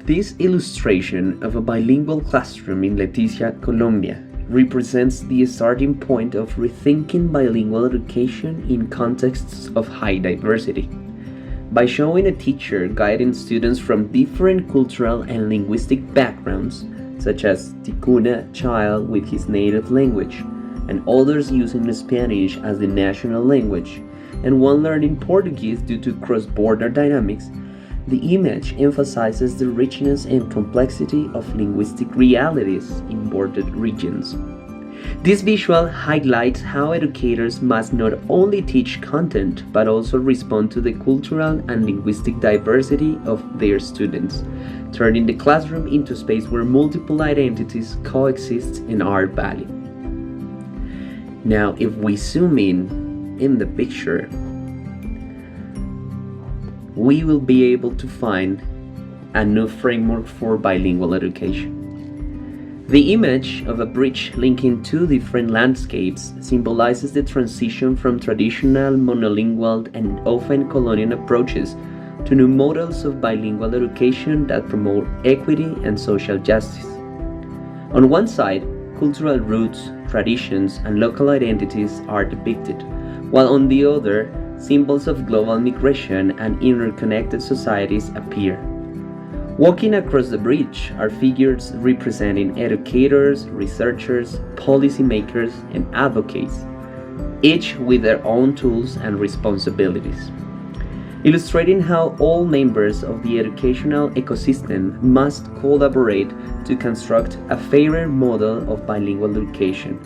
This illustration of a bilingual classroom in Leticia, Colombia, represents the starting point of rethinking bilingual education in contexts of high diversity. By showing a teacher guiding students from different cultural and linguistic backgrounds, such as Ticuna child with his native language, and others using Spanish as the national language, and one learning Portuguese due to cross-border dynamics, the image emphasizes the richness and complexity of linguistic realities in bordered regions. This visual highlights how educators must not only teach content but also respond to the cultural and linguistic diversity of their students, turning the classroom into a space where multiple identities coexist and are valued. Now, if we zoom in the picture, we will be able to find a new framework for bilingual education. The image of a bridge linking two different landscapes symbolizes the transition from traditional monolingual and often colonial approaches to new models of bilingual education that promote equity and social justice. On one side, cultural roots, traditions, and local identities are depicted, while on the other, symbols of global migration and interconnected societies appear. Walking across the bridge are figures representing educators, researchers, policymakers, and advocates, each with their own tools and responsibilities, illustrating how all members of the educational ecosystem must collaborate to construct a fairer model of bilingual education.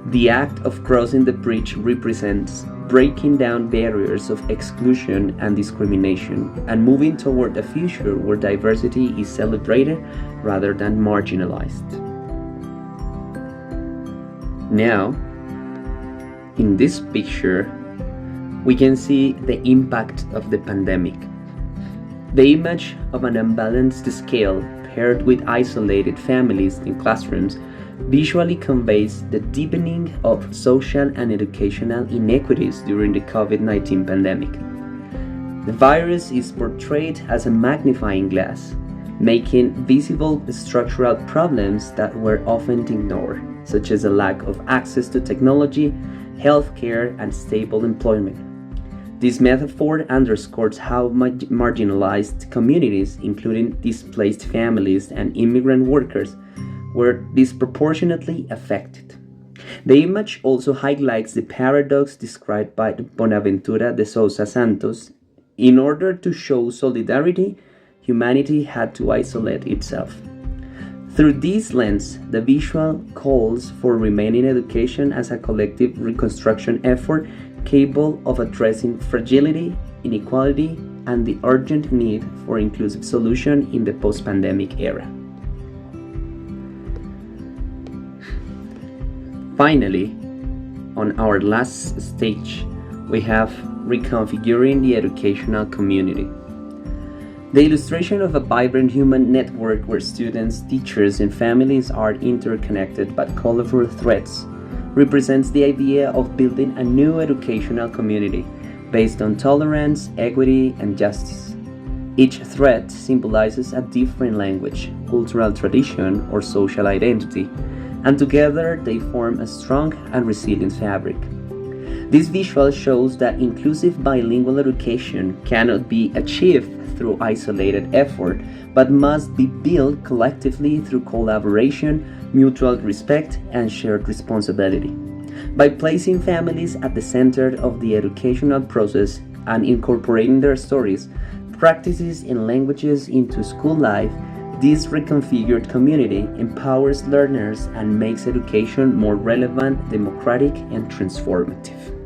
The act of crossing the bridge represents breaking down barriers of exclusion and discrimination and moving toward a future where diversity is celebrated rather than marginalized. Now, in this picture, we can see the impact of the pandemic. The image of an unbalanced scale paired with isolated families in classrooms visually conveys the deepening of social and educational inequities during the COVID-19 pandemic. The virus is portrayed as a magnifying glass, making visible structural problems that were often ignored, such as a lack of access to technology, healthcare, and stable employment. This metaphor underscores how marginalized communities, including displaced families and immigrant workers, were disproportionately affected. The image also highlights the paradox described by Bonaventura de Sousa Santos. In order to show solidarity, humanity had to isolate itself. Through this lens, the visual calls for remaining education as a collective reconstruction effort capable of addressing fragility, inequality, and the urgent need for inclusive solution in the post-pandemic era. Finally, on our last stage, we have reconfiguring the educational community. The illustration of a vibrant human network where students, teachers, and families are interconnected but colorful threads represents the idea of building a new educational community based on tolerance, equity, and justice. Each thread symbolizes a different language, cultural tradition, or social identity, and together they form a strong and resilient fabric. This visual shows that inclusive bilingual education cannot be achieved through isolated effort, but must be built collectively through collaboration, mutual respect, and shared responsibility. By placing families at the center of the educational process and incorporating their stories, practices, and languages into school life, this reconfigured community empowers learners and makes education more relevant, democratic, and transformative.